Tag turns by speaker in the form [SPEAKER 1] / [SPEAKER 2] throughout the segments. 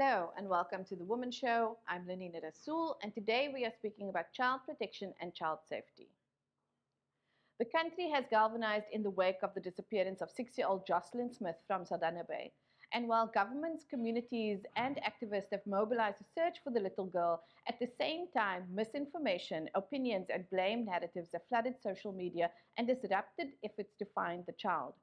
[SPEAKER 1] Hello and welcome to the Womxn Show. I'm Lenina Rassool and today we are speaking about child protection and child safety. The country has galvanized in the wake of the disappearance of 6-year-old Jocelyn Smith from Saldanha Bay. And while governments, communities and activists have mobilized to search for the little girl, at the same time misinformation, opinions and blame narratives have flooded social media and disrupted efforts to find the child.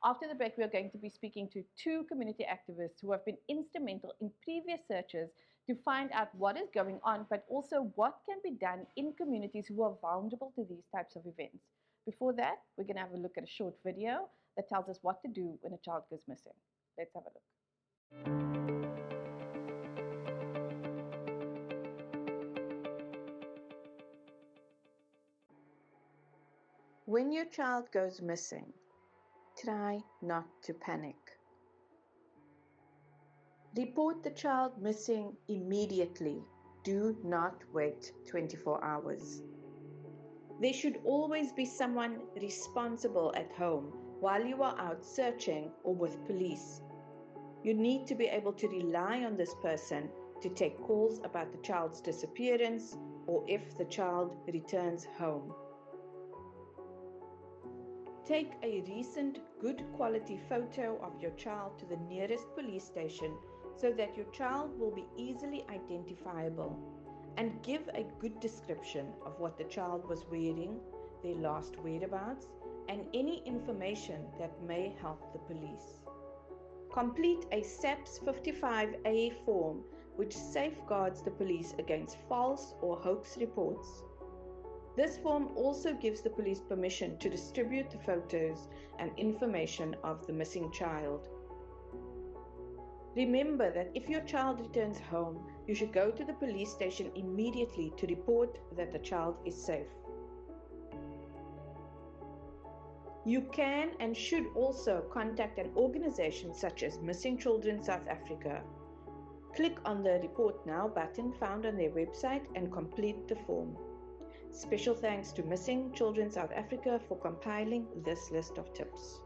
[SPEAKER 1] After the break, we are going to be speaking to two community activists who have been instrumental in previous searches to find out what is going on, but also what can be done in communities who are vulnerable to these types of events. Before that, we're going to have a look at a short video that tells us what to do when a child goes missing. Let's have a look.
[SPEAKER 2] When your child goes missing, try not to panic. Report the child missing immediately. Do not wait 24 hours. There should always be someone responsible at home while you are out searching or with police. You need to be able to rely on this person to take calls about the child's disappearance or if the child returns home. Take a recent good quality photo of your child to the nearest police station so that your child will be easily identifiable, and give a good description of what the child was wearing, their last whereabouts, and any information that may help the police. Complete a SAPS 55A form which safeguards the police against false or hoax reports. This form also gives the police permission to distribute the photos and information of the missing child. Remember that if your child returns home, you should go to the police station immediately to report that the child is safe. You can and should also contact an organization such as Missing Children South Africa. Click on the Report Now button found on their website and complete the form. Special thanks to Missing Children South Africa for compiling this list of tips.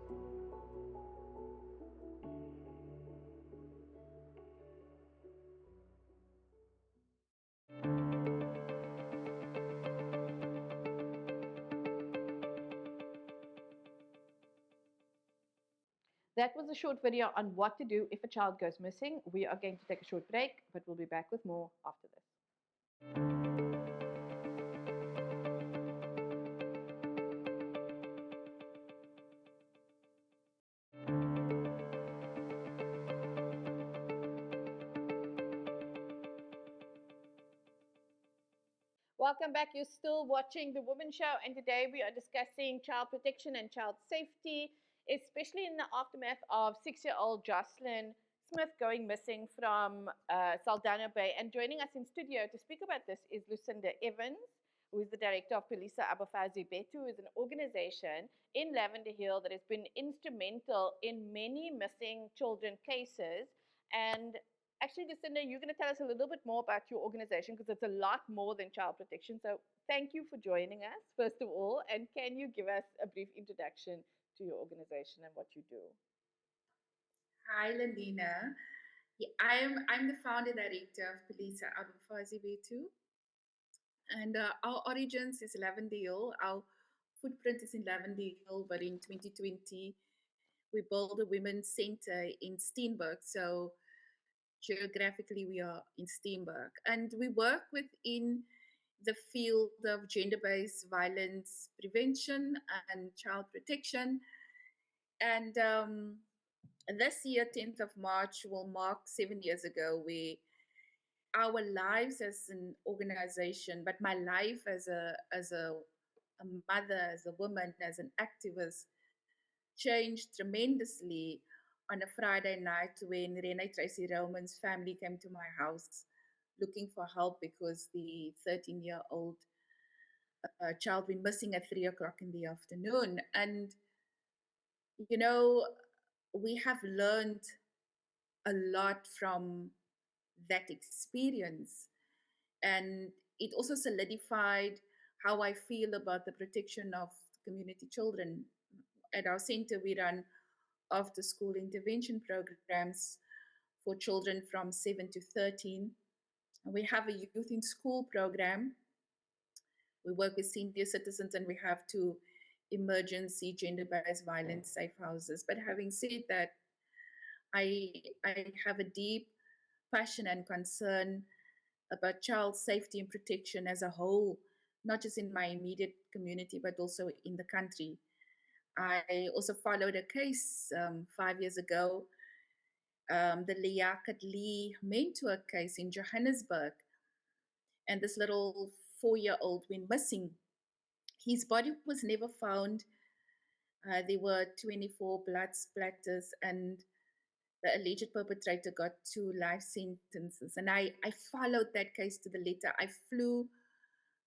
[SPEAKER 1] That was a short video on what to do if a child goes missing. We are going to take a short break, but we'll be back with more after this. Welcome back. You're still watching the Womxn Show, and today we are discussing child protection and child safety, especially in the aftermath of 6-year-old Jocelyn Smith going missing from Saldanha Bay. And joining us in studio to speak about this is Lucinda Evans, who is the director of Philisa Abafazi. Bethu is an organization in Lavender Hill that has been instrumental in many missing children cases. And actually, Lucinda, you're going to tell us a little bit more about your organization because it's a lot more than child protection. So thank you for joining us, first of all. And can you give us a brief introduction to your organization and what you do?
[SPEAKER 3] Hi, Lenina. Yeah, I'm the founder director of Philisa Abafazi Bethu. And our origins is Lavender Hill. Our footprint is in Lavender Hill, but in 2020, we built a women's center in Steenberg. So geographically, we are in Steenberg. And we work within the field of gender-based violence prevention and child protection. And this year, 10th of March, will mark 7 years ago where our lives as an organization, but my life as a mother, as a woman, as an activist, changed tremendously on a Friday night when Renee Tracy Roman's family came to my house looking for help because the 13-year-old child been missing at 3 o'clock in the afternoon. And, you know, we have learned a lot from that experience. And it also solidified how I feel about the protection of community children. At our center, we run after school intervention programs for children from 7 to 13. We have a youth in school program. We work with senior citizens, and we have two emergency gender-based violence safe houses. But having said that, I, I have a deep passion and concern about child safety and protection as a whole, not just in my immediate community, but also in the country. I also followed a case 5 years ago, the Liakat Lee mentor case in Johannesburg. And this little 4-year-old went missing. His body was never found. There were 24 blood splatters, and the alleged perpetrator got 2 life sentences. And I followed that case to the letter. I flew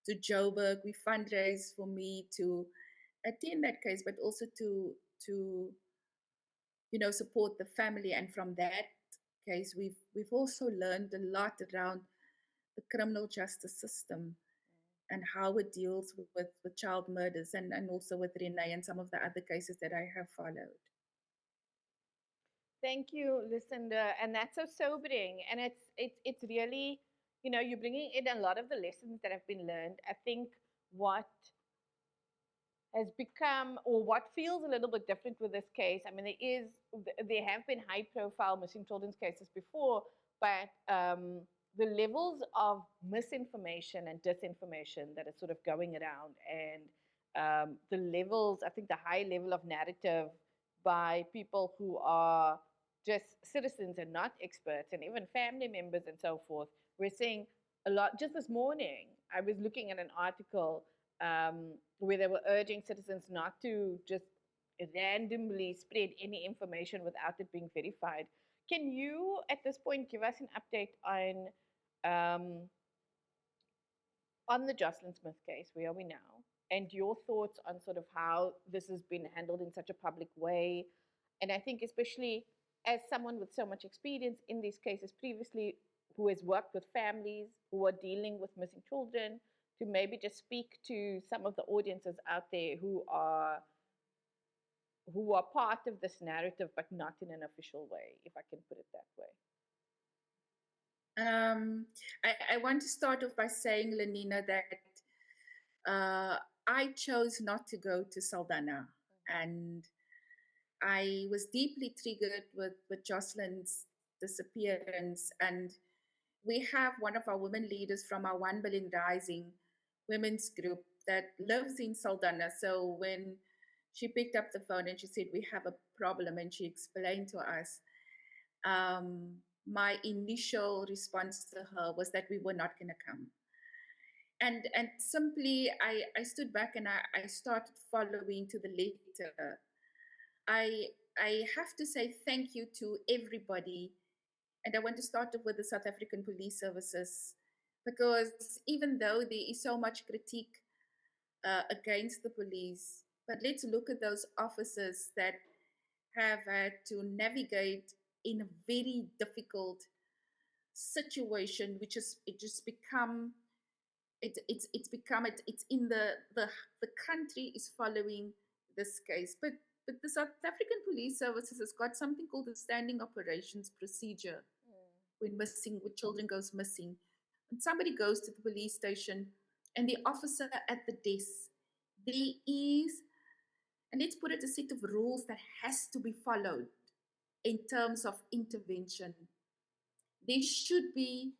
[SPEAKER 3] to Joburg. We fundraised for me to attend that case, but also to support the family. And from that case, we've also learned a lot around the criminal justice system and how it deals with child murders, and also with Renee and some of the other cases that I have followed.
[SPEAKER 1] Thank you, Lucinda. And that's so sobering. And it's really, you're bringing in a lot of the lessons that have been learned. I think what has become, or what feels a little bit different with this case, I mean, there have been high profile missing children's cases before, but the levels of misinformation and disinformation that is sort of going around, and the levels, I think the high level of narrative by people who are just citizens and not experts, and even family members and so forth. We're seeing a lot. Just this morning, I was looking at an article where they were urging citizens not to just randomly spread any information without it being verified. Can you, at this point, give us an update um, on the Jocelyn Smith case? Where are we now? And your thoughts on sort of how this has been handled in such a public way. And I think especially as someone with so much experience in these cases previously, who has worked with families who are dealing with missing children, to maybe just speak to some of the audiences out there who are part of this narrative, but not in an official way, if I can put it that way.
[SPEAKER 3] I want to start off by saying, Lenina, that I chose not to go to Saldanha, and I was deeply triggered with Jocelyn's disappearance. And we have one of our women leaders from our 1 Billion Rising women's group that lives in Saldanha. So when she picked up the phone and she said, we have a problem, and she explained to us, my initial response to her was that we were not going to come. And simply, I stood back and I started following to the letter. I have to say thank you to everybody. And I want to start off with the South African Police Services, because even though there is so much critique against the police, but let's look at those officers that have had to navigate in a very difficult situation, which is it's in the country is following this case, but the South African Police Services has got something called the standing operations procedure. When children goes missing, when somebody goes to the police station and the officer at the desk, there is, and let's put it, a set of rules that has to be followed in terms of intervention. There should be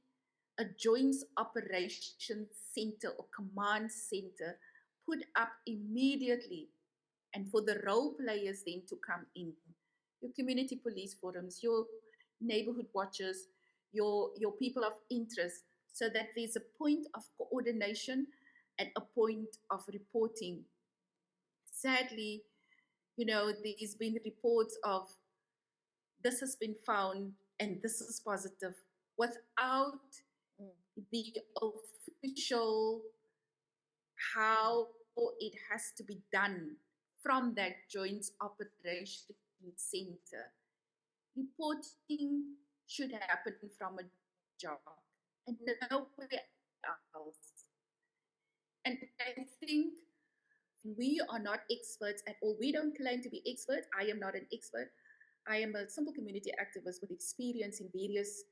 [SPEAKER 3] a joint operations center or command center put up immediately, and for the role players then to come in. Your community police forums, your neighborhood watchers, your people of interest, so that there's a point of coordination and a point of reporting. Sadly, there's been reports of this has been found and this is positive without the official how it has to be done from that joint operation center. Reporting should happen from a job and nowhere else. And I think we are not experts at all. We don't claim to be experts. I am not an expert. I am a simple community activist with experience in various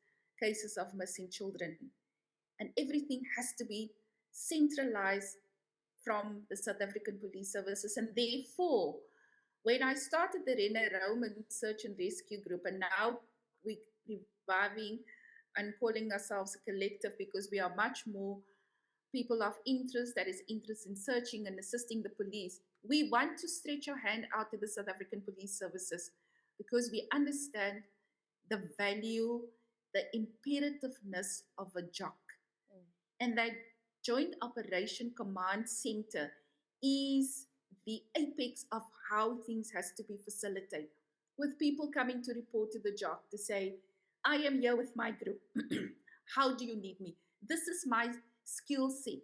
[SPEAKER 3] cases of missing children. And everything has to be centralized from the South African Police Services. And therefore, when I started the Rena Roman Search and Rescue Group, and now we're reviving and calling ourselves a collective because we are much more people of interest that is interested in searching and assisting the police. We want to stretch our hand out to the South African Police Services because we understand the value, the imperativeness of a job. And that Joint Operation Command Center is the apex of how things has to be facilitated. With people coming to report to the job to say, I am here with my group. How do you need me? This is my skill set.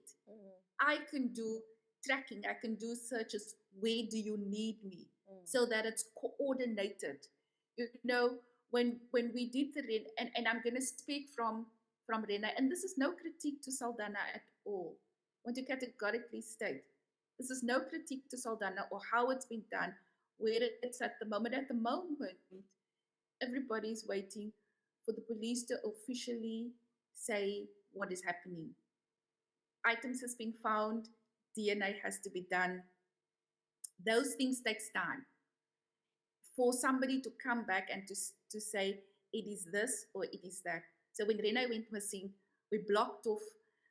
[SPEAKER 3] I can do tracking, I can do searches. Where do you need me? So that it's coordinated. You know, when we did the and I'm going to speak from Rena, and this is no critique to Saldanha at all. I want to categorically state this is no critique to Saldanha or how it's been done, where it's at the moment. At the moment, everybody's waiting for the police to officially say what is happening. Items has been found, DNA has to be done. Those things takes time. For somebody to come back and to say it is this or it is that. So when Rena went missing, we blocked off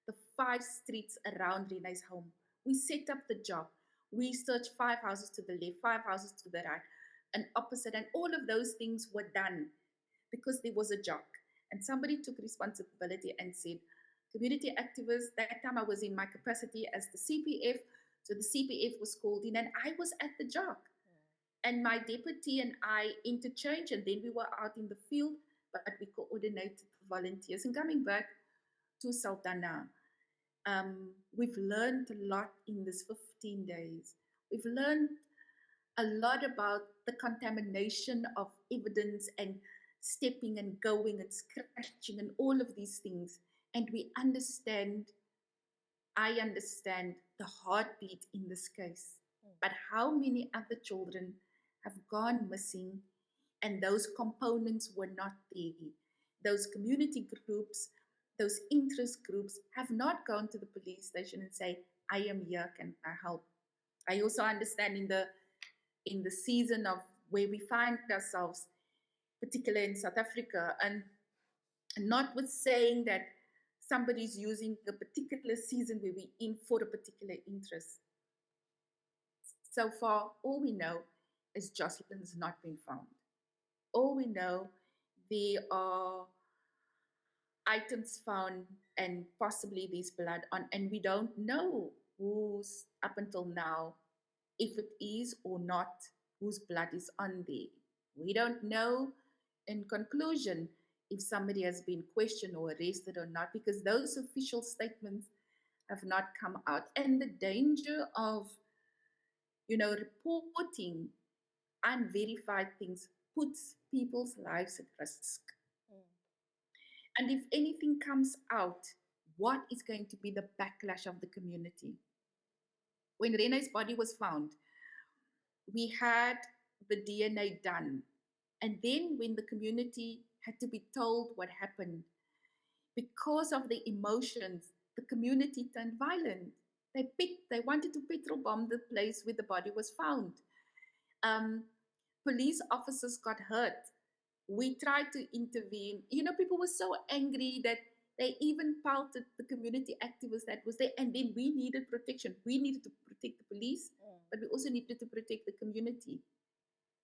[SPEAKER 3] the 5 streets around Rena's home. We set up the job. We searched 5 houses to the left, 5 houses to the right, and opposite, and all of those things were done because there was a job. And somebody took responsibility and said, community activists, that time I was in my capacity as the CPF, so the CPF was called in and I was at the job. And my deputy and I interchanged, and then we were out in the field, but we coordinated volunteers. And coming back to Saldanha, we've learned a lot in this 15 days. We've learned a lot about the contamination of evidence and stepping and going and scratching and all of these things. And we understand, I understand the heartbeat in this case. But how many other children have gone missing and those components were not there? Those community groups, those interest groups have not gone to the police station and say, I am here, can I help? I also understand in the season of where we find ourselves, particularly in South Africa, and not with saying that somebody's using a particular season where we're in for a particular interest. So far, all we know is Jocelyn has not been found. All we know, there are items found and possibly there's blood on, and we don't know who's up until now, if it is or not, whose blood is on there. We don't know, in conclusion, if somebody has been questioned or arrested or not, because those official statements have not come out. And the danger of, reporting unverified things puts people's lives at risk. And if anything comes out, what is going to be the backlash of the community? When Rena's body was found, we had the DNA done. And then when the community had to be told what happened, because of the emotions, the community turned violent. They wanted to petrol bomb the place where the body was found. Police officers got hurt. We tried to intervene. People were so angry that they even pelted the community activists that was there. And then we needed protection. We needed to protect the police, but we also needed to protect the community.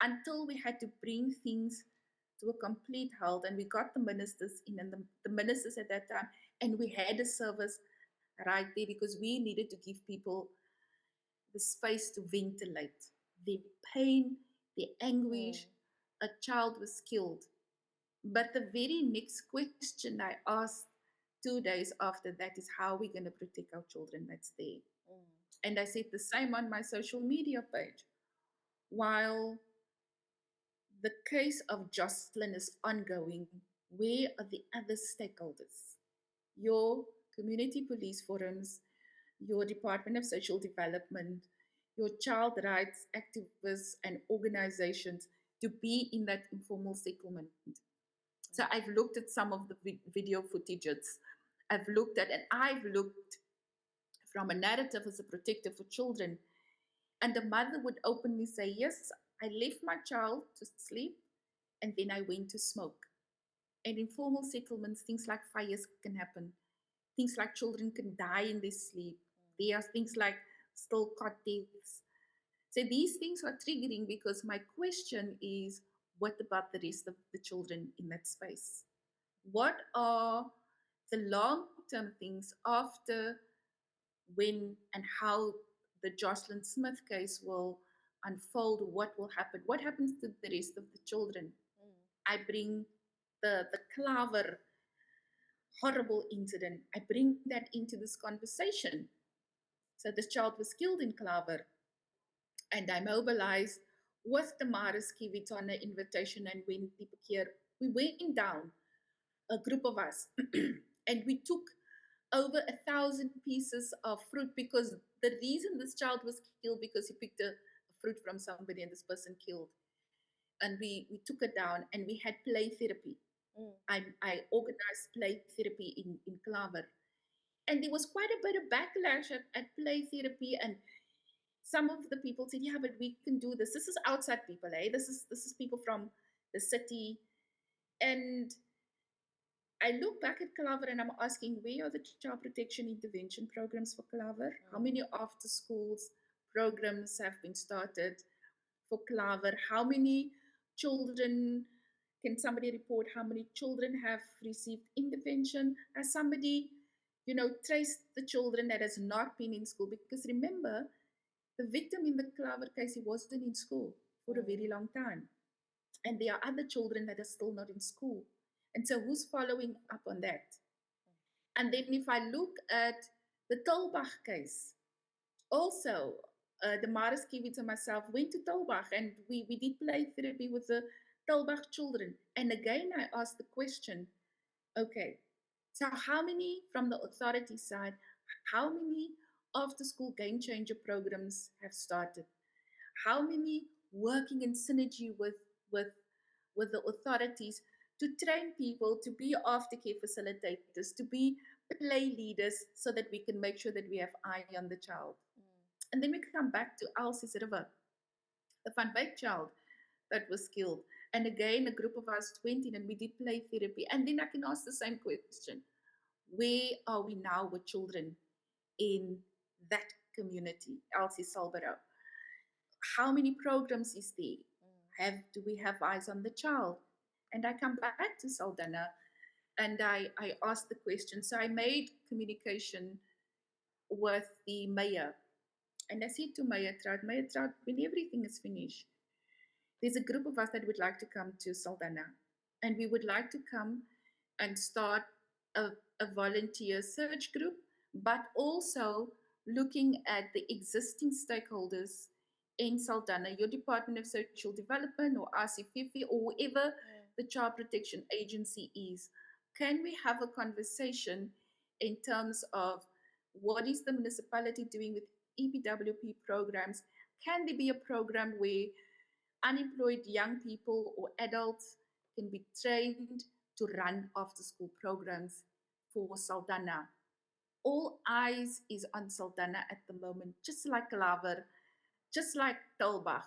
[SPEAKER 3] Until we had to bring things to a complete halt, and we got the ministers in, and the ministers at that time, and we had a service right there because we needed to give people the space to ventilate their pain, their anguish. A child was killed. But the very next question I asked 2 days after that is, how are we going to protect our children that's there? And I said the same on my social media page. While the case of Jocelyn is ongoing, where are the other stakeholders? Your community police forums, your Department of Social Development, your child rights activists and organizations. to be in that informal settlement. So I've looked at some of the video footages. I've looked from a narrative as a protector for children. And the mother would openly say, yes, I left my child to sleep and then I went to smoke. And in formal settlements, things like fires can happen. Things like children can die in their sleep. There are things like still cot deaths. So these things are triggering because my question is, what about the rest of the children in that space? What are the long-term things after when and how the Jocelyn Smith case will unfold? What will happen? What happens to the rest of the children? I bring the Klaver horrible incident. I bring that into this conversation. So this child was killed in Klaver, and I mobilized with Damaris, Kiewiets on an invitation, and when people here, we went down, a group of us, and we took over 1,000 pieces of fruit, because the reason this child was killed because he picked a fruit from somebody and this person killed. And we took it down and we had play therapy. I organized play therapy in Klaver. And there was quite a bit of backlash at play therapy. And some of the people said, yeah, but we can do this. This is outside people, eh? This is people from the city. And I look back at Klaver and I'm asking, where are the child protection intervention programs for Klaver? How many after schools programs have been started for Klaver? How many children, can somebody report how many children have received intervention? Has somebody, traced the children that has not been in school? Because remember, the victim in the Klaver case, he wasn't in school for a very long time. And there are other children that are still not in school. And so who's following up on that? And then if I look at the Tulbach case, also, Damaris, Kiewiets and myself went to Tulbach and we did play therapy with the Tulbach children. And again, I asked the question, okay, so how many from the authority side, how many after school game changer programs have started? How many working in synergy with the authorities to train people to be aftercare facilitators, to be play leaders, so that we can make sure that we have eye on the child. And then we come back to Elsie's River, the Van Wyk child that was killed. And again, a group of us went in and we did play therapy. And then I can ask the same question. Where are we now with children in that community, Elsie Salbaro? How many programs is there? Do we have eyes on the child? And I come back to Saldanha and I asked the question. So I made communication with the mayor. And I said to Mayor Trout, when everything is finished, there's a group of us that would like to come to Saldanha. And we would like to come and start a volunteer search group, but also looking at the existing stakeholders in Saldanha, your Department of Social Development or RCFF or whoever the Child Protection Agency is. Can we have a conversation in terms of what is the municipality doing with EPWP programs? Can there be a program where unemployed young people or adults can be trained to run after-school programs for Saldanha? All eyes is on Saldanha at the moment, just like Klaver, just like Tulbach.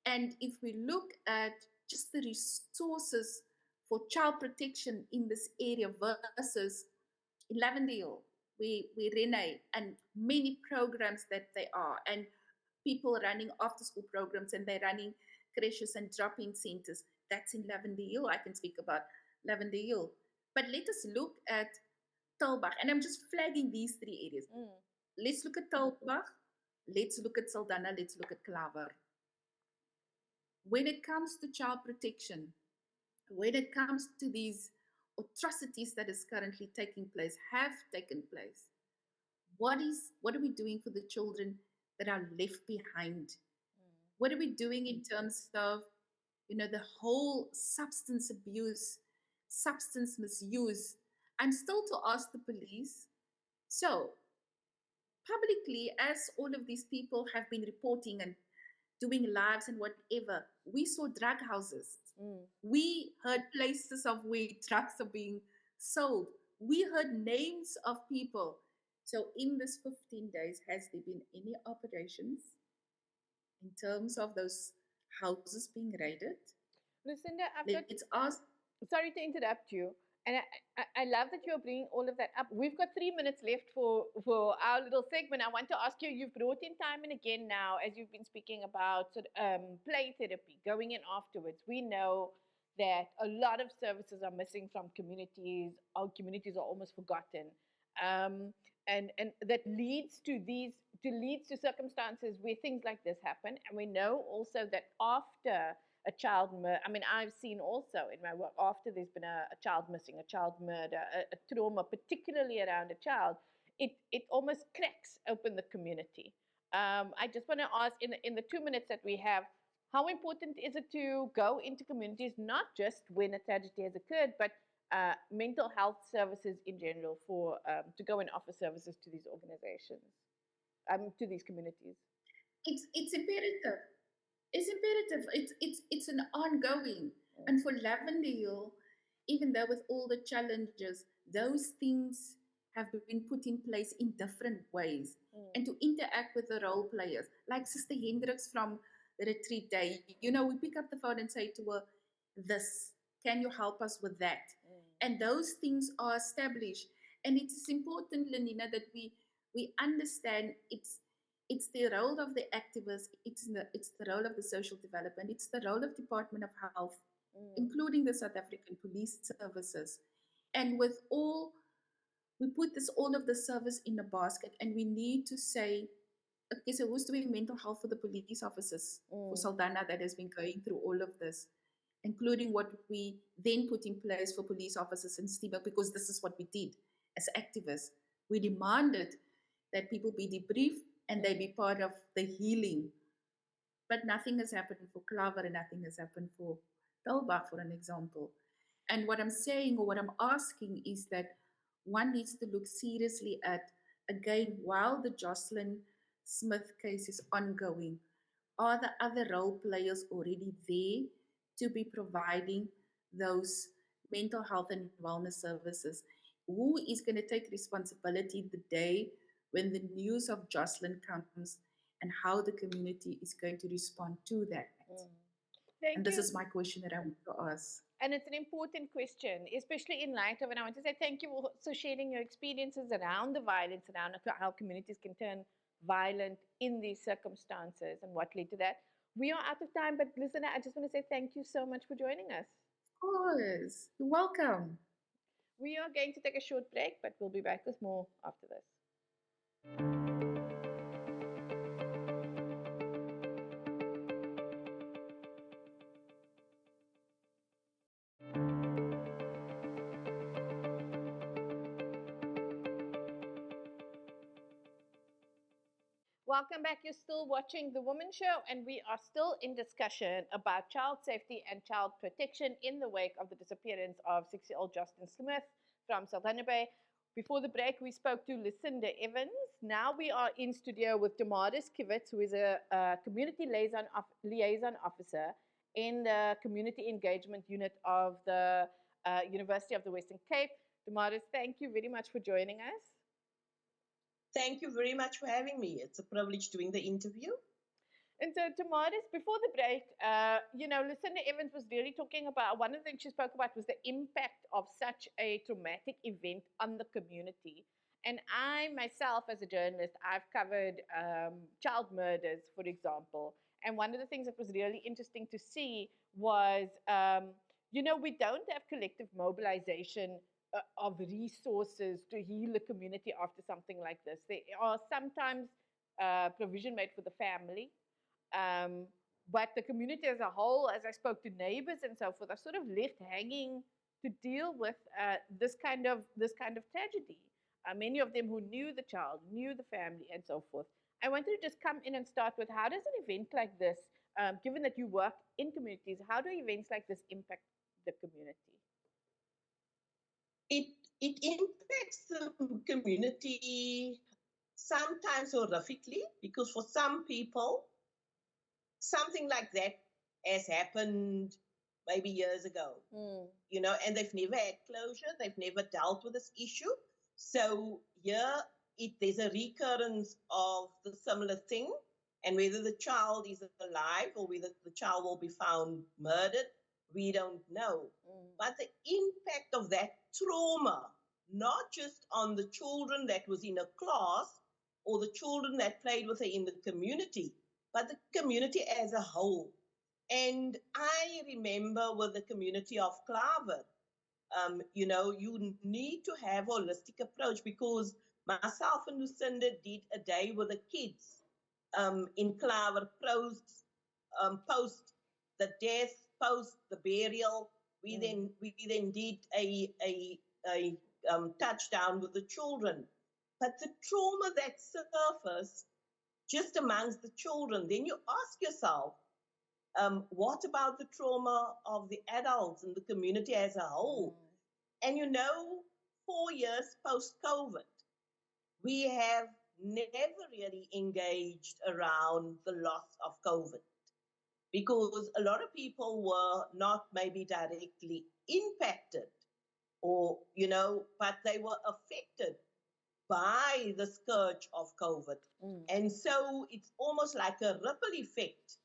[SPEAKER 3] And if we look at just the resources for child protection in this area versus in Lavendale, we Renee, and many programs that they are, and people running after school programs, and they're running creches and drop-in centers. That's in Lavendale. I can speak about Lavendale. But let us look at Tulbach, and I'm just flagging these three areas. Let's look at Tulbach, let's look at Saldanha, let's look at Klaver. When it comes to child protection, when it comes to these atrocities that is currently taking place, have taken place, what are we doing for the children that are left behind? What are we doing in terms of, the whole substance abuse, substance misuse? I'm still to ask the police, so publicly, as all of these people have been reporting and doing lives and whatever, we saw drug houses.
[SPEAKER 1] Mm.
[SPEAKER 3] We heard places of where drugs are being sold. We heard names of people. So in this 15 days, has there been any operations in terms of those houses being raided?
[SPEAKER 1] Lucinda, I've got,
[SPEAKER 3] Let's ask.
[SPEAKER 1] sorry to interrupt you. And I love that you're bringing all of that up. We've got 3 minutes left for our little segment. I want to ask you, you've brought in time and again now, as you've been speaking about play therapy, going in afterwards. We know that a lot of services are missing from communities. Our communities are almost forgotten. Um, and that leads to circumstances where things like this happen. And we know also that after a child murder. I mean, I've seen also in my work after there's been a child missing, a child murder, a trauma, particularly around a child, it almost cracks open the community. I just want to ask in the 2 minutes that we have, how important is it to go into communities, not just when a tragedy has occurred, but mental health services in general for to go and offer services to these organizations, to these communities?
[SPEAKER 3] It's imperative. It's imperative. It's an ongoing. And for Lavendale, even though with all the challenges, those things have been put in place in different ways. And to interact with the role players, like Sister Hendricks from the retreat day, we pick up the phone and say to her, this, can you help us with that? And those things are established. And it's important, Lenina, that we understand it's the role of the activists, it's the role of the social development, it's the role of Department of Health, including the South African Police Services. And with all, we put all of the service in a basket, and we need to say, okay, so who's doing mental health for the police officers, for Saldanha that has been going through all of this, including what we then put in place for police officers in Stieber, because this is what we did as activists. We demanded that people be debriefed and they be part of the healing. But nothing has happened for Klaver and nothing has happened for Telbach, for an example. And what I'm saying or what I'm asking is that one needs to look seriously at, again, while the Jocelyn Smith case is ongoing, are the other role players already there to be providing those mental health and wellness services? Who is going to take responsibility the day when the news of Jocelyn comes, and how the community is going to respond to that? And this is my question that I want to ask.
[SPEAKER 1] And it's an important question, especially in light of, and I want to say thank you for also sharing your experiences around the violence, around how communities can turn violent in these circumstances and what led to that. We are out of time, but listen, I just want to say thank you so much for joining us.
[SPEAKER 3] Of course. You're welcome.
[SPEAKER 1] We are going to take a short break, but we'll be back with more after this. Welcome back. You're still watching The Womxn Show, and we are still in discussion about child safety and child protection in the wake of the disappearance of 6-year-old Justin Smith from Saldanha Bay. Before the break, we spoke to Lucinda Evans. Now we are in studio with Damaris, who is a community liaison officer in the community engagement unit of the University of the Western Cape. Damaris, thank you very much for joining us.
[SPEAKER 4] Thank you very much for having me. It's a privilege doing the interview.
[SPEAKER 1] And so, Damaris, before the break, Lucinda Evans was really talking about, one of the things she spoke about was the impact of such a traumatic event on the community. And I, myself, as a journalist, I've covered child murders, for example. And one of the things that was really interesting to see was, we don't have collective mobilization of resources to heal the community after something like this. There are sometimes provision made for the family, but the community as a whole, as I spoke to neighbors and so forth, are sort of left hanging to deal with this kind of tragedy. Many of them who knew the child, knew the family, and so forth. I wanted to just come in and start with, how does an event like this, given that you work in communities, how do events like this impact the community?
[SPEAKER 4] It impacts the community sometimes horrifically, because for some people, something like that as happened maybe years ago, and they've never had closure. They've never dealt with this issue. So here, there's a recurrence of the similar thing, and whether the child is alive or whether the child will be found murdered, we don't know. But the impact of that trauma, not just on the children that was in a class or the children that played with her in the community, but the community as a whole. And I remember with the community of Klaver, you need to have a holistic approach, because myself and Lucinda did a day with the kids in Klaver post the death, post the burial. We then did a touchdown with the children. But the trauma that surfaced just amongst the children, then you ask yourself, what about the trauma of the adults and the community as a whole? And 4 years post-COVID, we have never really engaged around the loss of COVID, because a lot of people were not maybe directly impacted or, but they were affected by the scourge of COVID. And so it's almost like a ripple effect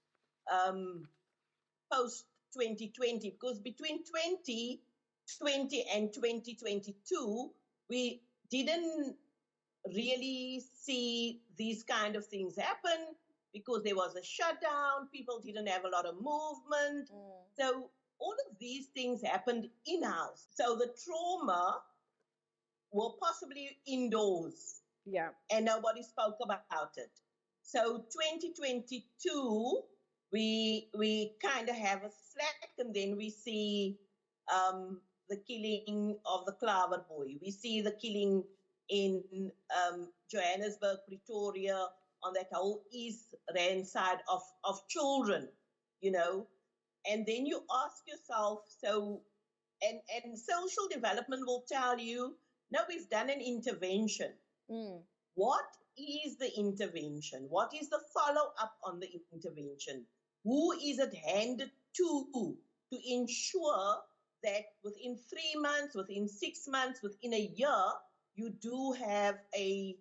[SPEAKER 4] post 2020, because between 2020 and 2022, we didn't really see these kind of things happen, because there was a shutdown, people didn't have a lot of movement. So all of these things happened in-house. So the trauma were possibly indoors.
[SPEAKER 1] Yeah.
[SPEAKER 4] And nobody spoke about it. So 2022, we kind of have a slack, and then we see the killing of the Klaver boy. We see the killing in Johannesburg, Pretoria, on that whole East Rand side of children, And then you ask yourself, and social development will tell you, no, we've done an intervention. What is the intervention? What is the follow-up on the intervention? Who is it handed to ensure that within 3 months, within 6 months, within a year, you do have a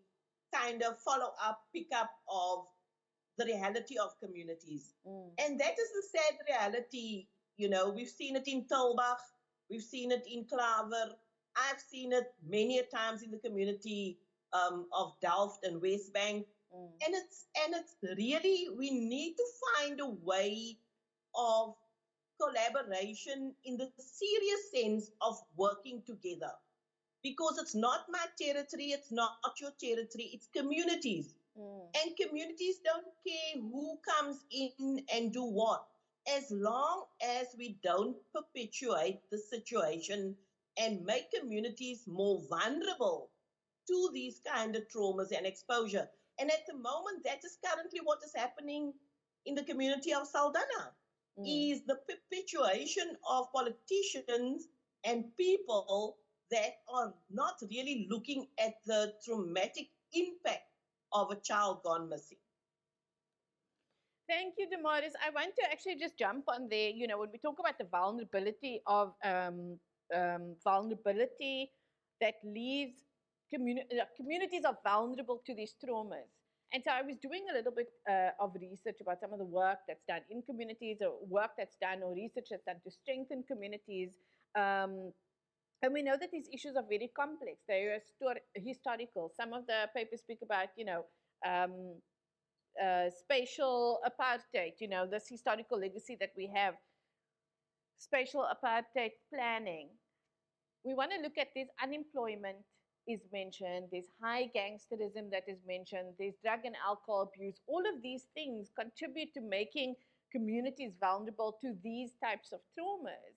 [SPEAKER 4] kind of follow-up, pick-up of the reality of communities. And that is the sad reality. We've seen it in Tulbagh, we've seen it in Klaver, I've seen it many a times in the community of Delft and West Bank. And it's really, we need to find a way of collaboration in the serious sense of working together. Because it's not my territory, it's not your territory, it's communities. And communities don't care who comes in and do what, as long as we don't perpetuate the situation and make communities more vulnerable to these kind of traumas and exposure. And at the moment, that is currently what is happening in the community of Saldanha, is the perpetuation of politicians and people that are not really looking at the traumatic impact of a child gone missing.
[SPEAKER 1] Thank you, Damaris. I want to actually just jump on there. When we talk about the vulnerability of vulnerability that leaves communities are vulnerable to these traumas. And so I was doing a little bit of research about some of the work that's done in communities, or work that's done, or research that's done to strengthen communities. And we know that these issues are very complex. They are historical. Some of the papers speak about, spatial apartheid, this historical legacy that we have, spatial apartheid planning. We want to look at this. Unemployment is mentioned, there's high gangsterism that is mentioned, there's drug and alcohol abuse. All of these things contribute to making communities vulnerable to these types of traumas.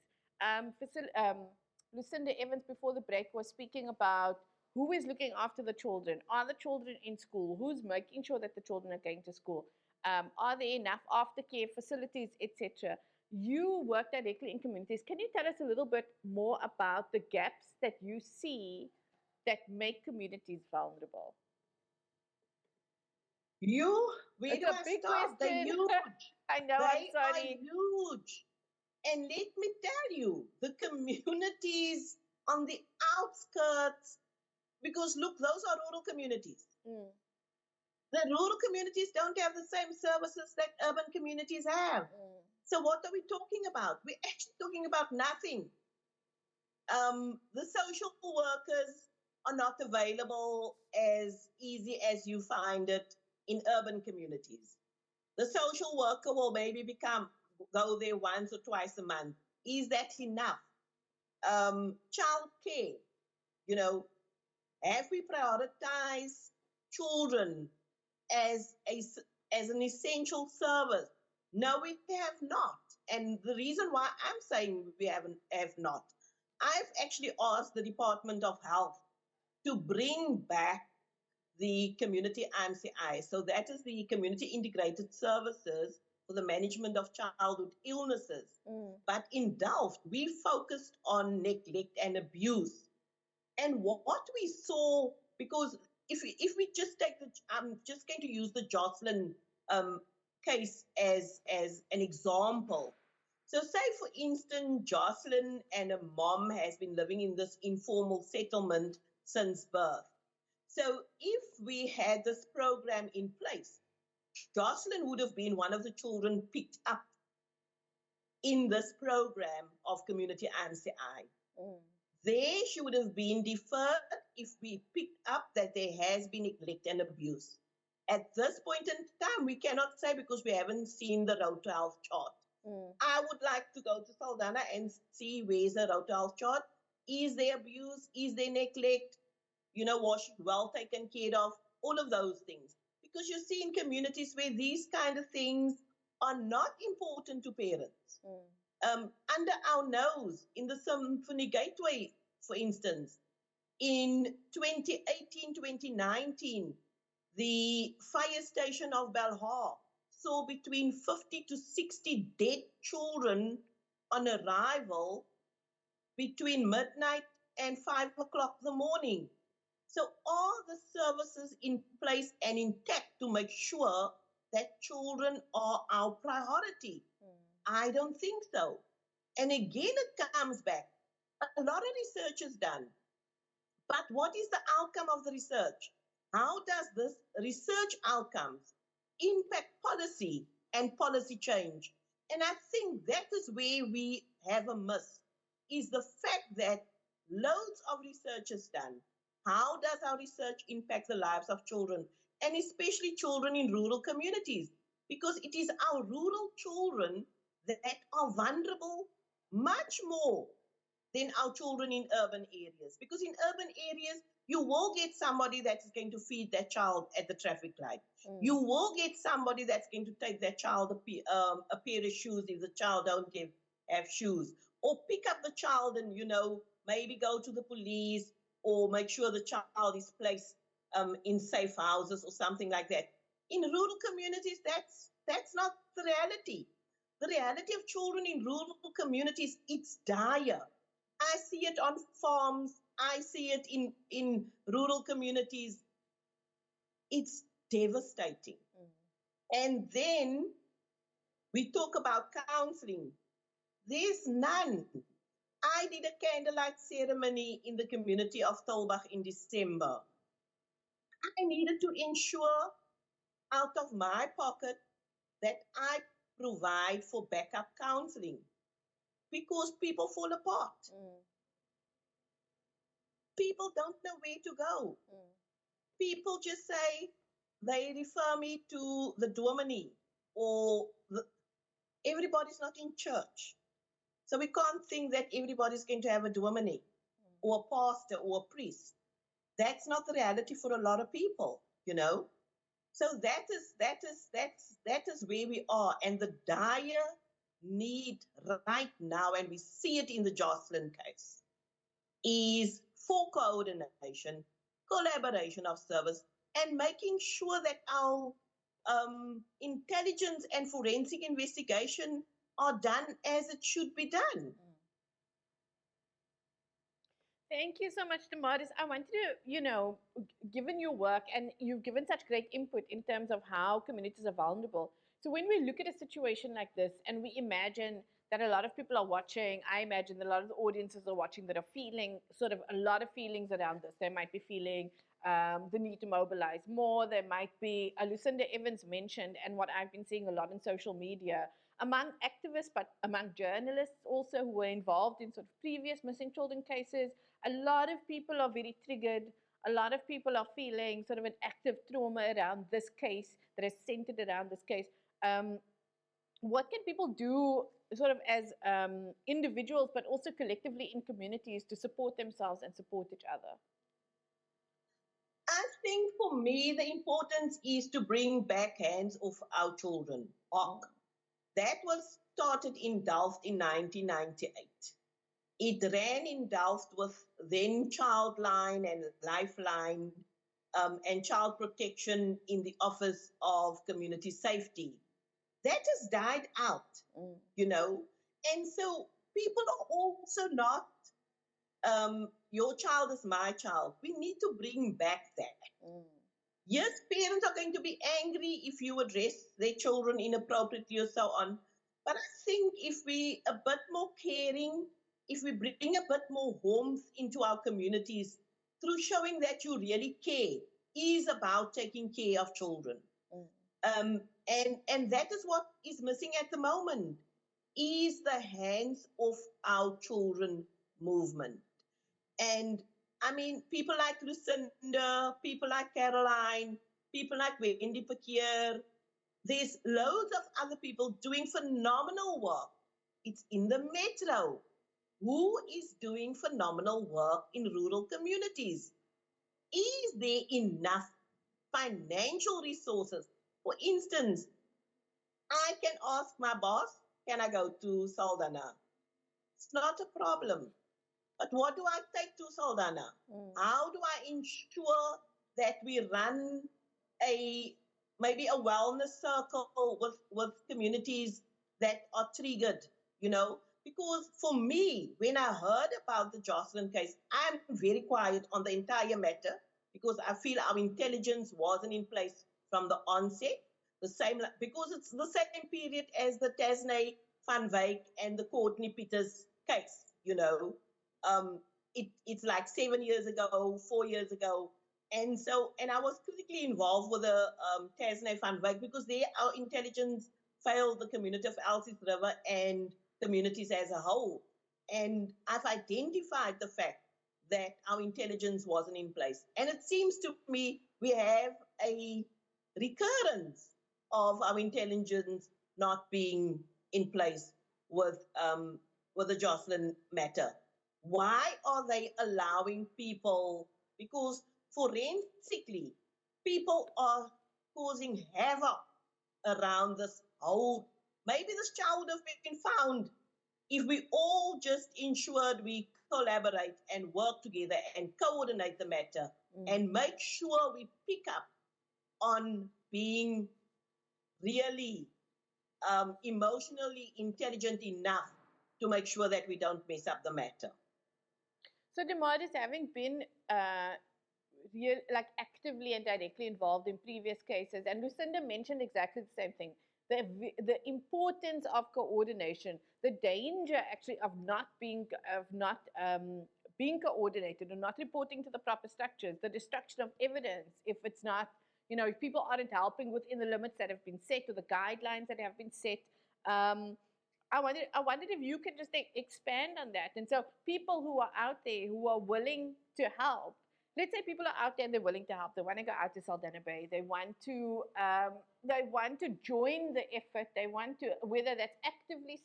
[SPEAKER 1] Lucinda Evans, before the break, was speaking about who is looking after the children. Are the children in school? Who's making sure that the children are going to school? Are there enough aftercare facilities, etc.? You work directly in communities. Can you tell us a little bit more about the gaps that you see that make communities vulnerable?
[SPEAKER 4] Where do I start? They're huge.
[SPEAKER 1] I know, I'm
[SPEAKER 4] They are
[SPEAKER 1] sorry.
[SPEAKER 4] huge. And let me tell you, the communities on the outskirts, because look, those are rural communities.
[SPEAKER 1] Mm,
[SPEAKER 4] The rural communities don't have the same services that urban communities have.
[SPEAKER 1] mm,
[SPEAKER 4] So what are we talking about? We're actually talking about nothing. The social workers are not available as easy as you find it in urban communities. The social worker will maybe go there once or twice a month. Is that enough? Child care, you know, have we prioritized children as as an essential service? No, we have not. And the reason why I'm saying we have not, I've actually asked the Department of Health to bring back the community IMCI. So that is the community integrated services for the management of childhood illnesses.
[SPEAKER 1] mm,
[SPEAKER 4] But in Delft, we focused on neglect and abuse. And what we saw, because if we just take I'm just going to use the Jocelyn um, case as an example. So, say for instance, Jocelyn and a mom has been living in this informal settlement since birth. So, if we had this program in place, Jocelyn would have been one of the children picked up in this program of community IMCI.
[SPEAKER 1] mm,
[SPEAKER 4] There she would have been deferred if we picked up that there has been neglect and abuse. At this point in time, we cannot say because we haven't seen the Road to Health chart.
[SPEAKER 1] mm,
[SPEAKER 4] I would like to go to Saldanha and see where's the Road to Health chart. Is there abuse? Is there neglect? Was she well taken care of? All of those things. Because you see in communities where these kind of things are not important to parents.
[SPEAKER 1] mm,
[SPEAKER 4] Under our nose, in the Symphony Gateway, for instance, in 2018-2019, the fire station of Belhar saw between 50 to 60 dead children on arrival between midnight and 5 o'clock in the morning. So are the services in place and intact to make sure that children are our priority?
[SPEAKER 1] mm,
[SPEAKER 4] I don't think so. And again, it comes back. A lot of research is done. But what is the outcome of the research? How does this research outcomes impact policy and policy change? And I think that is where we have a miss, is the fact that loads of research is done. How does our research impact the lives of children, and especially children in rural communities? Because it is our rural children that are vulnerable much more than our children in urban areas. Because in urban areas, you will get somebody that is going to feed that child at the traffic light.
[SPEAKER 1] mm,
[SPEAKER 4] You will get somebody that's going to take that child a pair of shoes if the child don't have shoes. Or pick up the child and, maybe go to the police or make sure the child is placed in safe houses or something like that. In rural communities, that's not the reality. The reality of children in rural communities, it's dire. I see it on farms. I see it in rural communities. It's devastating.
[SPEAKER 1] mm.
[SPEAKER 4] And then we talk about counseling. There's none. I did a candlelight ceremony in the community of Tolbach in December. I needed to ensure out of my pocket that I provide for backup counseling because people fall apart.
[SPEAKER 1] Mm,
[SPEAKER 4] People don't know where to go.
[SPEAKER 1] mm,
[SPEAKER 4] People just say they refer me to the dominee or everybody's not in church. So we can't think that everybody's going to have a dominee or a pastor or a priest. That's not the reality for a lot of people. So that is where we are, and the dire need right now, and we see it in the Jocelyn case, is for coordination, collaboration of service, and making sure that our intelligence and forensic investigation are done as it should be done.
[SPEAKER 1] mm. Thank you so much, Damaris. I wanted to, given your work and you've given such great input in terms of how communities are vulnerable. So when we look at a situation like this and we imagine that a lot of people are watching, I imagine that a lot of the audiences are watching that are feeling sort of a lot of feelings around this. They might be feeling the need to mobilize more. There might be, Lucinda Evans mentioned, and what I've been seeing a lot in social media, among activists, but among journalists also who were involved in sort of previous missing children cases, a lot of people are very triggered. A lot of people are feeling sort of an active trauma around this case that is centered around this case. What can people do sort of as individuals, but also collectively in communities to support themselves and support each other?
[SPEAKER 4] I think for me, the importance is to bring back hands of our children. That was started in Delft in 1998. It ran in Delft with then Childline and Lifeline and Child Protection in the Office of Community Safety. That has died out, you know. And so people are also not, your child is my child. We need to bring back that. Yes, parents are going to be angry if you address their children inappropriately or so on. But I think if we a bit more caring, if we bring a bit more warmth into our communities through showing that you really care, is about taking care of children. And that is what is missing at the moment, is the hands of our children movement. And I mean, people like Lucinda, people like Caroline, people like Wendy Pakir, there's loads of other people doing phenomenal work. It's in the metro. Who is doing phenomenal work in rural communities? Is there enough financial resources? For instance, I can ask my boss, can I go to Saldanha? It's not a problem. But what do I take to Saldanha? How do I ensure that we run maybe a wellness circle with communities that are triggered, you know? Because for me, when I heard about the Jocelyn case, I'm very quiet on the entire matter because I feel our intelligence wasn't in place from the onset. The same, because it's the same period as the Tasney Van Wyk and the Courtney Peters case, you know. It's like 7 years ago, 4 years ago. And I was critically involved with the Tasney Van Wyk because our intelligence failed the community of Elsie's River and communities as a whole. And I've identified the fact that our intelligence wasn't in place. And it seems to me we have a recurrence of our intelligence not being in place with the Jocelyn matter. Why are they allowing people? Because forensically, people are causing havoc around this whole. Maybe this child would have been found if we all just ensured we collaborate and work together and coordinate the matter and make sure we pick up on being really emotionally intelligent enough to make sure that we don't mess up the matter.
[SPEAKER 1] So Damaris, having been actively and directly involved in previous cases, and Lucinda mentioned exactly the same thing, the importance of coordination, the danger actually of not being coordinated or not reporting to the proper structures, the destruction of evidence if it's not, you know, if people aren't helping within the limits that have been set or the guidelines that have been set. I wondered if you could just expand on that. And so people who are out there who are willing to help, let's say people are out there and they're willing to help. They want to go out to Saldanha Bay. They want to join the effort. They want to, whether that's actively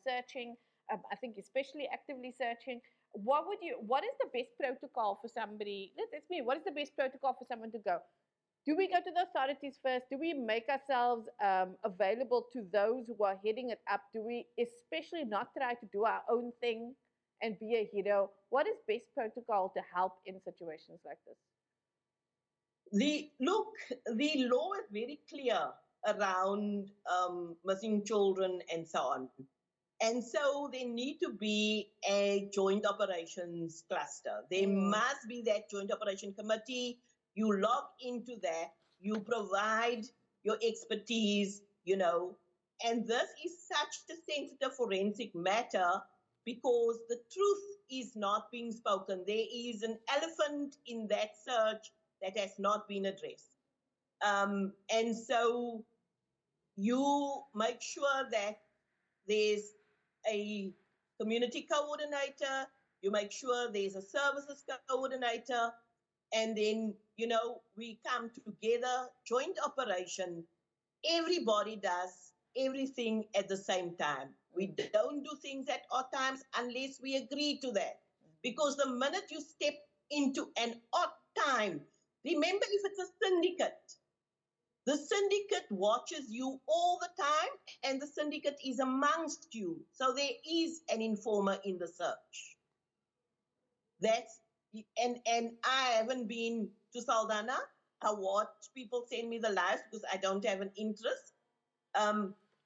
[SPEAKER 1] searching, I think especially actively searching. What is the best protocol for somebody? Let's me. What is the best protocol for someone to go? Do we go to the authorities first? Do we make ourselves available to those who are heading it up? Do we especially not try to do our own thing and be a hero? What is best protocol to help in situations like this?
[SPEAKER 4] The law is very clear around missing children and so on. And so there need to be a joint operations cluster. There must be that joint operation committee. You log into that, you provide your expertise, you know. And this is such a sensitive forensic matter because the truth is not being spoken. There is an elephant in that search that has not been addressed. And so you make sure that there's a community coordinator, you make sure there's a services coordinator, and then, you know, we come together, joint operation. Everybody does everything at the same time. We don't do things at odd times unless we agree to that. Because the minute you step into an odd time, remember, if it's a syndicate, the syndicate watches you all the time, and the syndicate is amongst you. So there is an informer in the search. And I haven't been to Saldanha. I watch people send me the lives because I don't have an interest.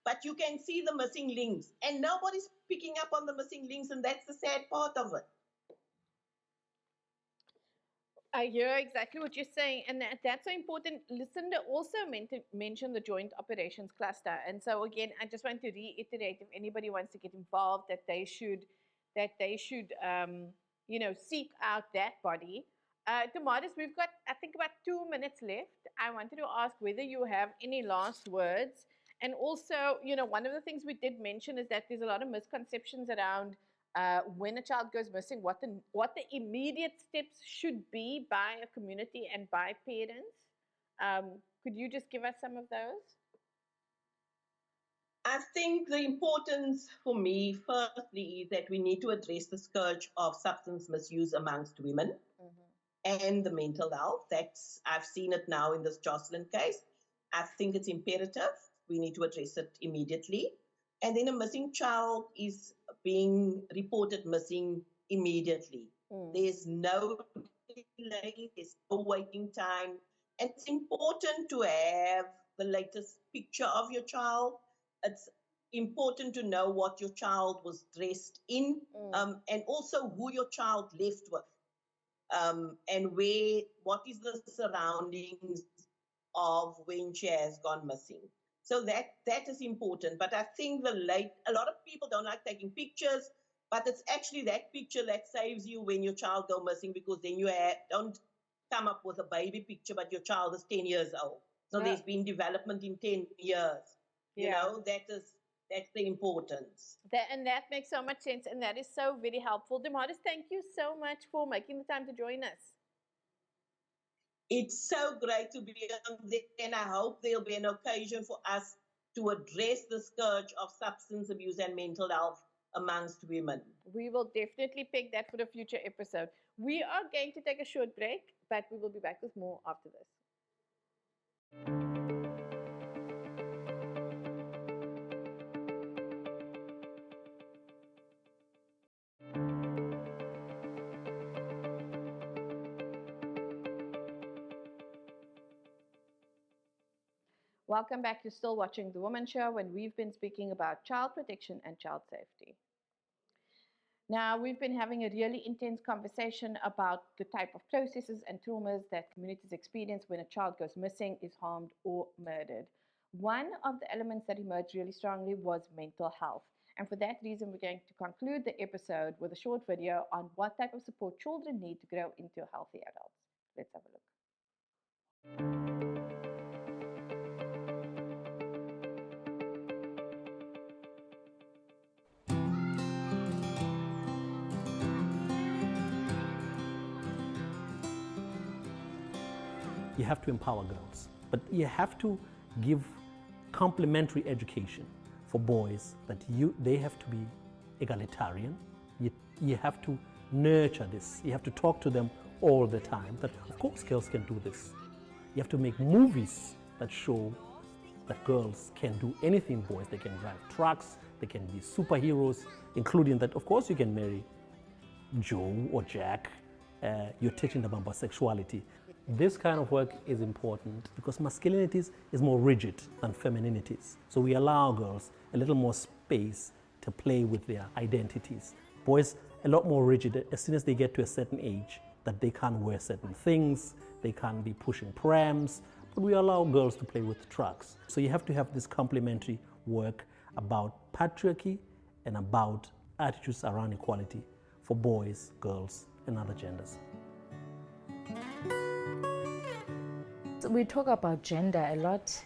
[SPEAKER 4] But you can see the missing links, and nobody's picking up on the missing links, and that's the sad part of it.
[SPEAKER 1] I hear exactly what you're saying, and that's so important. Lucinda also mentioned the joint operations cluster, and so again, I just want to reiterate: if anybody wants to get involved, that they should, seek out that body. Damaris, we've got, I think, about 2 minutes left. I wanted to ask whether you have any last words, and also, one of the things we did mention is that there's a lot of misconceptions around when a child goes missing, what the immediate steps should be by a community and by parents. Could you just give us some of those?
[SPEAKER 4] I think the importance for me, firstly, is that we need to address the scourge of substance misuse amongst women and the mental health. I've seen it now in this Jocelyn case. I think it's imperative. We need to address it immediately. And then a missing child is being reported missing immediately. There's no delay, there's no waiting time. And it's important to have the latest picture of your child. It's important to know what your child was dressed in, and also who your child left with, and what is the surroundings of when she has gone missing. So that is important. But I think a lot of people don't like taking pictures, but it's actually that picture that saves you when your child go missing, because then you don't come up with a baby picture, but your child is 10 years old. So there's been development in 10 years. You know, that's the importance.
[SPEAKER 1] And that makes so much sense, and that is so very helpful. Damaris, thank you so much for making the time to join us.
[SPEAKER 4] It's so great to be on there, and I hope there'll be an occasion for us to address the scourge of substance abuse and mental health amongst women.
[SPEAKER 1] We will definitely pick that for a future episode. We are going to take a short break, but we will be back with more after this. Welcome back. You're still watching The Womxn Show, and we've been speaking about child protection and child safety. Now, we've been having a really intense conversation about the type of processes and traumas that communities experience when a child goes missing, is harmed, or murdered. One of the elements that emerged really strongly was mental health. And for that reason, we're going to conclude the episode with a short video on what type of support children need to grow into healthy adults. Let's have a look.
[SPEAKER 5] You have to empower girls, but you have to give complementary education for boys, that they have to be egalitarian. You have to nurture this. You have to talk to them all the time that, of course, girls can do this. You have to make movies that show that girls can do anything boys. They can drive trucks, they can be superheroes, including that, of course, you can marry Joe or Jack. You're teaching them about sexuality. This kind of work is important because masculinities is more rigid than femininities. So we allow girls a little more space to play with their identities. Boys, a lot more rigid as soon as they get to a certain age, that they can't wear certain things, they can't be pushing prams. but we allow girls to play with trucks. So you have to have this complementary work about patriarchy and about attitudes around equality for boys, girls, and other genders.
[SPEAKER 6] We talk about gender a lot,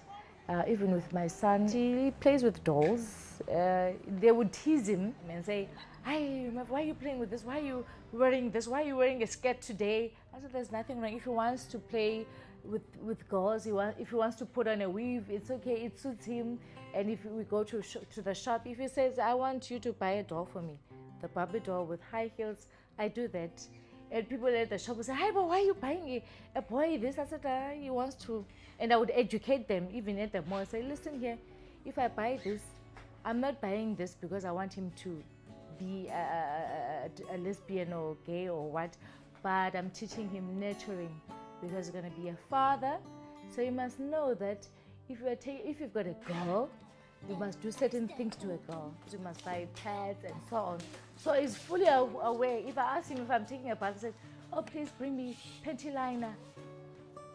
[SPEAKER 6] even with my son. He plays with dolls. They would tease him and say, "Hey, why are you playing with this? Why are you wearing this? Why are you wearing a skirt today?" I said, "There's nothing wrong. If he wants to play with girls, if he wants to put on a weave, it's okay. It suits him. And if we go to the shop, if he says, 'I want you to buy a doll for me,' the Barbie doll with high heels, I do that." And people at the shop would say, "Hi, but why are you buying a boy this?" I said, "He wants to." And I would educate them, even at the mall. I say, "Listen here, if I buy this, I'm not buying this because I want him to be a lesbian or gay or what, but I'm teaching him nurturing because he's going to be a father. So you must know that if you've got a girl, you must do certain things to a girl. You must buy pads and so on." So he's fully aware. If I ask him if I'm taking a bath, he says, "Oh, please bring me panty liner."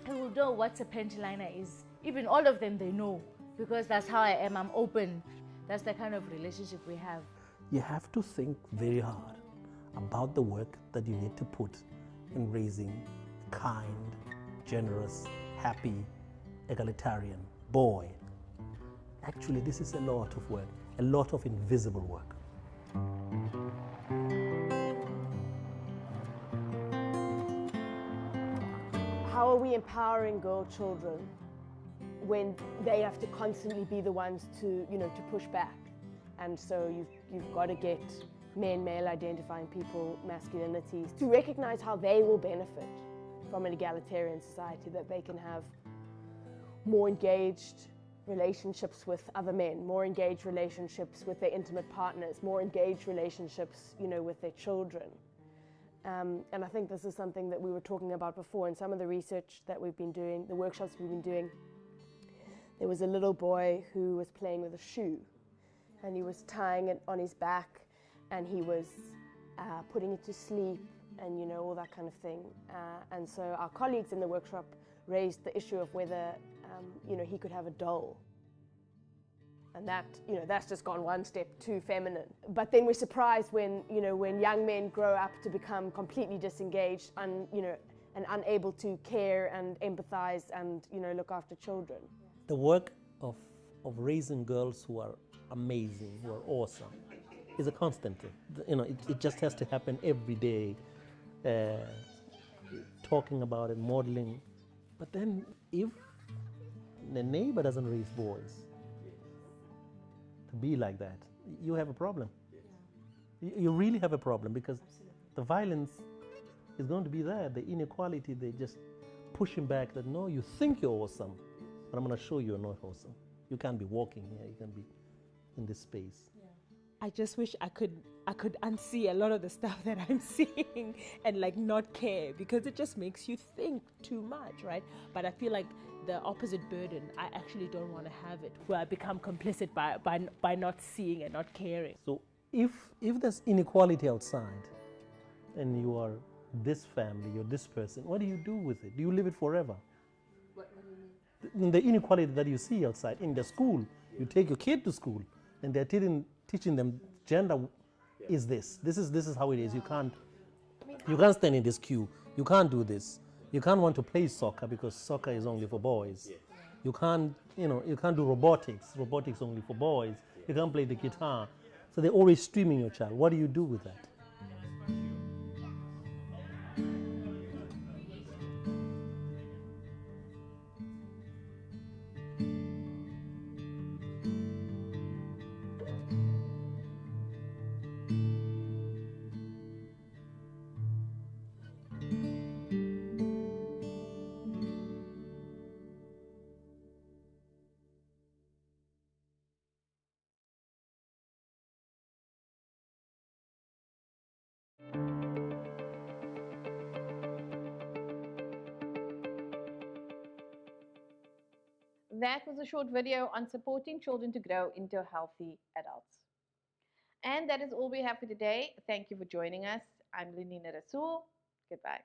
[SPEAKER 6] He will know what a panty liner is. Even all of them, they know, because that's how I am. I'm open. That's the kind of relationship we have.
[SPEAKER 5] You have to think very hard about the work that you need to put in raising kind, generous, happy, egalitarian boy. Actually, this is a lot of work, a lot of invisible work.
[SPEAKER 7] How are we empowering girl children when they have to constantly be the ones to push back? And so you've got to get men, male identifying people, masculinities, to recognize how they will benefit from an egalitarian society, that they can have more engaged relationships with other men, more engaged relationships with their intimate partners, more engaged relationships, with their children. And I think this is something that we were talking about before in some of the research that we've been doing, the workshops we've been doing. There was a little boy who was playing with a shoe, and he was tying it on his back, and he was putting it to sleep, and all that kind of thing. And so our colleagues in the workshop raised the issue of whether he could have a doll. And that, that's just gone one step too feminine. But then we're surprised when young men grow up to become completely disengaged and unable to care and empathize and, look after children.
[SPEAKER 5] The work of raising girls who are amazing, who are awesome, is a constant. It just has to happen every day, talking about it, modeling. But then if the neighbor doesn't raise boys to be like that, you have a problem. You really have a problem, because the violence is going to be there, the inequality, they just pushing back that, no, you think you're awesome, but I'm going to show you're not awesome. You can't be walking here, you can be in this space.
[SPEAKER 8] I just wish I could unsee a lot of the stuff that I'm seeing and not care, because it just makes you think too much, right? But I feel like the opposite burden, I actually don't want to have it, where I become complicit by not seeing and not caring.
[SPEAKER 5] So if there's inequality outside and you are this family, you're this person, what do you do with it? Do you live it forever?
[SPEAKER 8] What do you mean?
[SPEAKER 5] The inequality that you see outside in the school, you take your kid to school and they're teaching them gender is this. This is how it is. You can't stand in this queue. You can't do this. You can't want to play soccer because soccer is only for boys. You can't do robotics. Robotics only for boys. You can't play the guitar. So they're always streaming your child. What do you do with that?
[SPEAKER 1] That was a short video on supporting children to grow into healthy adults. And that is all we have for today. Thank you for joining us. I'm Lenina Rassool. Goodbye.